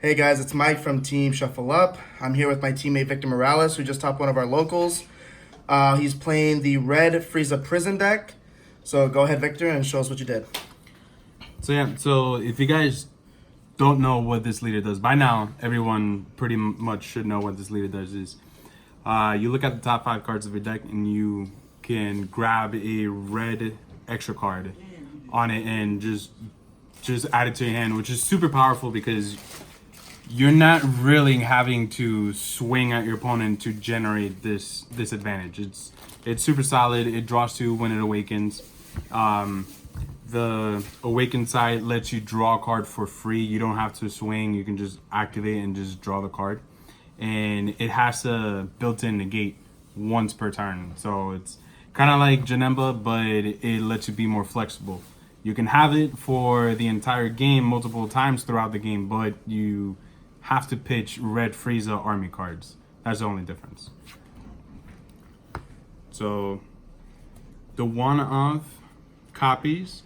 Hey guys, it's Mike from Team Shuffle Up. I'm here with my teammate Victor Morales, who just topped one of our locals. He's playing the Red Frieza Prison deck. So go ahead, Victor, and show us what you did. So if you guys don't know what this leader does, by now everyone pretty much should know what this leader does is you look at the top 5 cards of your deck and you can grab a red extra card on it and just add it to your hand, which is super powerful because you're not really having to swing at your opponent to generate this advantage. It's super solid. It draws 2 when it awakens. The awakened side lets you draw a card for free. You don't have to swing. You can just activate and just draw the card. And it has a built-in negate once per turn. So it's kind of like Janemba, but it lets you be more flexible. You can have it for the entire game multiple times throughout the game, but you have to pitch Red Frieza army cards. That's the only difference. So the one-off copies,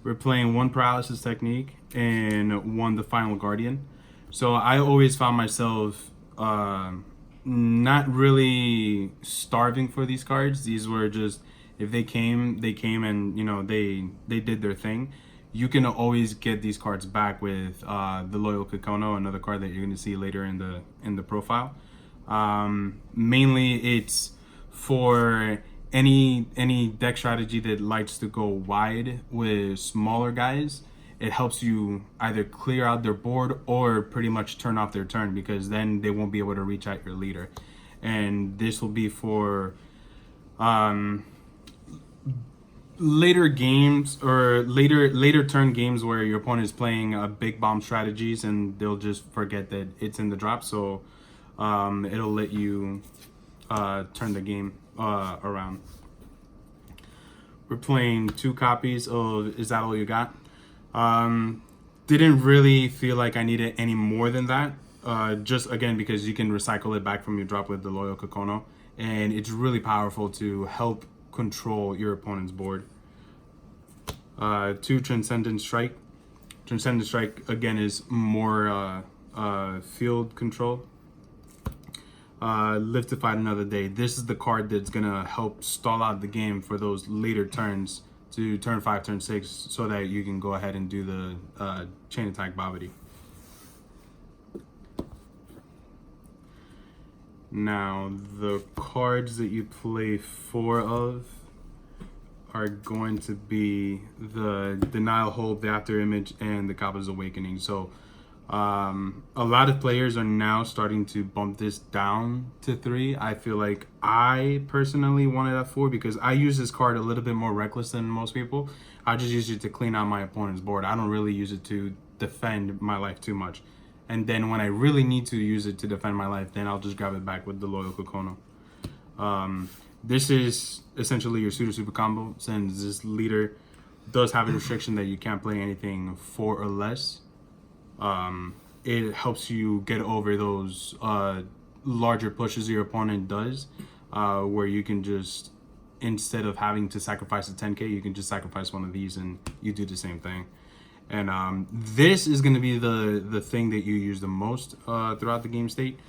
we're playing 1 paralysis technique and 1 the final guardian. So I always found myself not really starving for these cards. These were just, if they came and they did their thing. You can always get these cards back with the Loyal Kikono, another card that you're going to see later in the profile. Mainly it's for any deck strategy that likes to go wide with smaller guys. It helps you either clear out their board or pretty much turn off their turn, because then they won't be able to reach out your leader. And this will be for later games or later turn games where your opponent is playing big bomb strategies and they'll just forget that it's in the drop. So it'll let you turn the game around. We're playing 2 copies of Is That All You Got? Didn't really feel like I needed any more than that. Just again, because you can recycle it back from your drop with the Loyal Kikono, and it's really powerful to help control your opponent's board. 2 Transcendent Strike. Transcendent Strike again is more field control. Live to Fight Another Day. This is the card that's gonna help stall out the game for those later turns to turn 5, turn 6, so that you can go ahead and do the chain attack Babidi. Now, the cards that you play 4 of are going to be the Denial Hold, the After Image, and the Kappa's Awakening. So a lot of players are now starting to bump this down to 3. I feel like I personally want it at 4 because I use this card a little bit more reckless than most people. I just use it to clean out my opponent's board. I don't really use it to defend my life too much. And then when I really need to use it to defend my life, then I'll just grab it back with the Loyal Kikono. This is essentially your super combo, since this leader does have a restriction that you can't play anything 4 or less. It helps you get over those larger pushes your opponent does, where you can just, instead of having to sacrifice a 10k, you can just sacrifice one of these and you do the same thing. And this is going to be the thing that you use the most throughout the game state.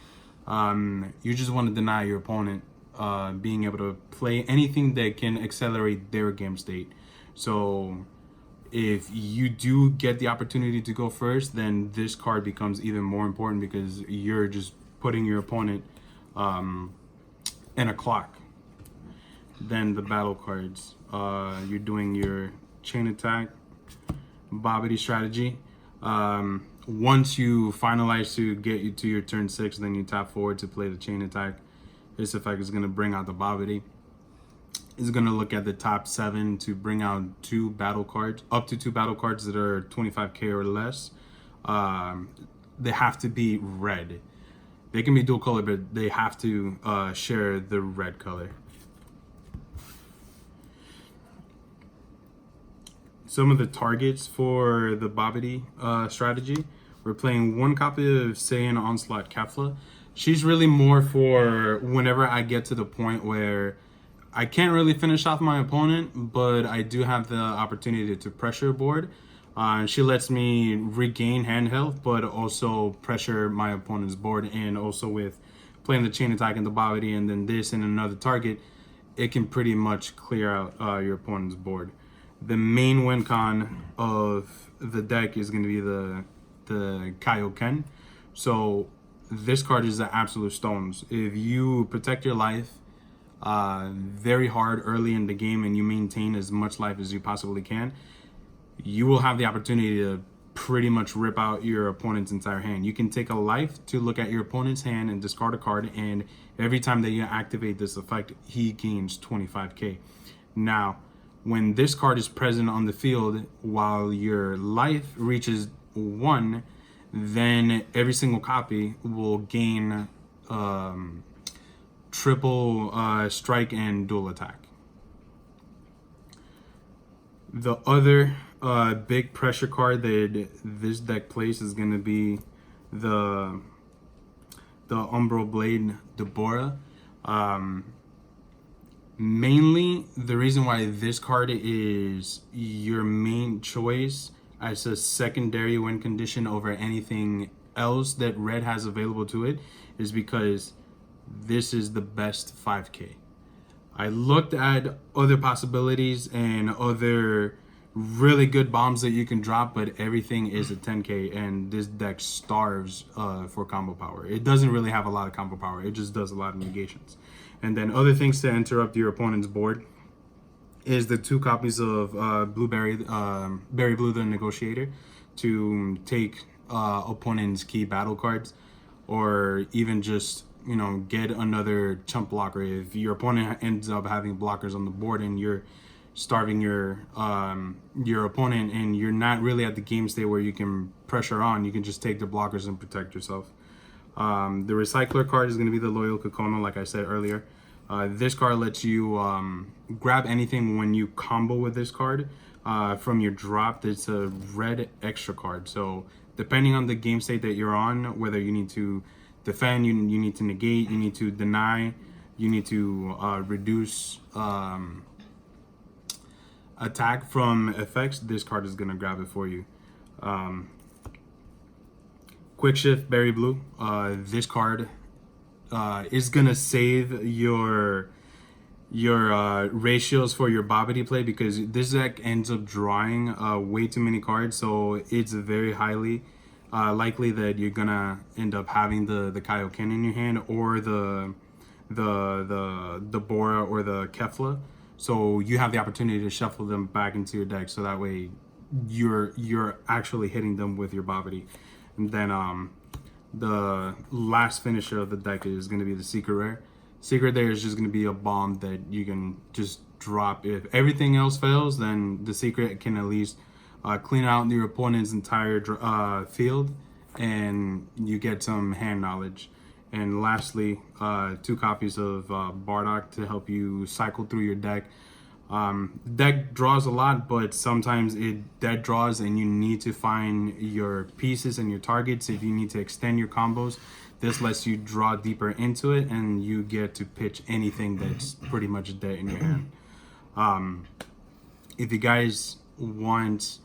You just want to deny your opponent being able to play anything that can accelerate their game state. So if you do get the opportunity to go first, then this card becomes even more important because you're just putting your opponent in a clock. Then the battle cards. You're doing your chain attack, Babidi strategy. Once you finalize to get you to your turn 6, then you tap forward to play the chain attack. This effect is going to bring out the Babidi. It's going to look at the top 7 to bring out 2 battle cards, up to 2 battle cards that are 25k or less. They have to be red. They can be dual color, but they have to share the red color. Some of the targets for the Babidi strategy. We're playing 1 copy of Saiyan Onslaught Kefla. She's really more for whenever I get to the point where I can't really finish off my opponent, but I do have the opportunity to pressure board. She lets me regain hand health, but also pressure my opponent's board. And also with playing the chain attack in the body and then this and another target, it can pretty much clear out your opponent's board. The main win con of the deck is going to be the Kaioken. So this card is the absolute stones. If you protect your life very hard early in the game and you maintain as much life as you possibly can, you will have the opportunity to pretty much rip out your opponent's entire hand. You can take a life to look at your opponent's hand and discard a card, and every time that you activate this effect, he gains 25k. Now, when this card is present on the field while your life reaches 1, then every single copy will gain triple strike and dual attack. The other big pressure card that this deck plays is going to be the Umbral Blade Deborah. Mainly, the reason why this card is your main choice as a secondary win condition over anything else that Red has available to it is because this is the best 5k. I looked at other possibilities and other really good bombs that you can drop, but everything is a 10k, and this deck starves for combo power. It doesn't really have a lot of combo power. It just does a lot of negations. And then other things to interrupt your opponent's board is the 2 copies of Berry Blue the Negotiator to take opponent's key battle cards, or even just, you know, get another chump blocker. If your opponent ends up having blockers on the board and you're starving your opponent and you're not really at the game state where you can pressure on, you can just take the blockers and protect yourself. The Recycler card is going to be the Loyal Kokono, like I said earlier. This card lets you grab anything when you combo with this card from your drop. It's a red extra card. So depending on the game state that you're on, whether you need to defend, you need to negate, you need to deny, you need to reduce attack from effects, this card is going to grab it for you. Quick Shift Berry Blue. This card is going to save your ratios for your Babidi play, because this deck ends up drawing way too many cards, so it's very highly likely that you're gonna end up having the Kaioken in your hand, or the Bora or the Kefla. So you have the opportunity to shuffle them back into your deck, so that way you're actually hitting them with your Babidi. And then the last finisher of the deck is going to be the Secret Rare. Secret Rare is just going to be a bomb that you can just drop. If everything else fails, then the Secret can at least clean out your opponent's entire field, and you get some hand knowledge. And lastly, 2 copies of Bardock to help you cycle through your deck. Deck draws a lot, but sometimes it dead draws and you need to find your pieces and your targets. If you need to extend your combos, this lets you draw deeper into it and you get to pitch anything that's pretty much dead in your hand. If you guys want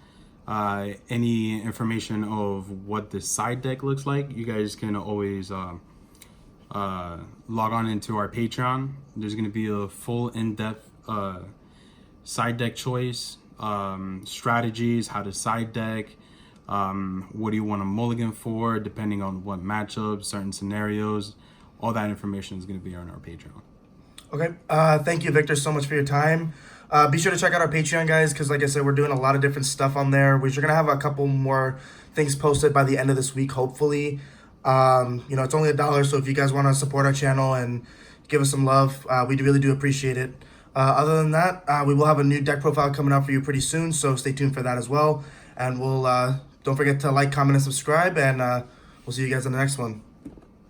any information of what the side deck looks like, you guys can always log on into our Patreon. There's going to be a full in-depth side deck choice, strategies, how to side deck, what do you want to mulligan for, depending on what matchups, certain scenarios. All that information is going to be on our Patreon. Okay. Thank you, Victor, so much for your time. Be sure to check out our Patreon, guys, because like I said, we're doing a lot of different stuff on there. We're going to have a couple more things posted by the end of this week, hopefully. It's only $1, so if you guys want to support our channel and give us some love, we really do appreciate it. Other than that, we will have a new deck profile coming out for you pretty soon, so stay tuned for that as well. And we'll don't forget to like, comment, and subscribe, and we'll see you guys in the next one.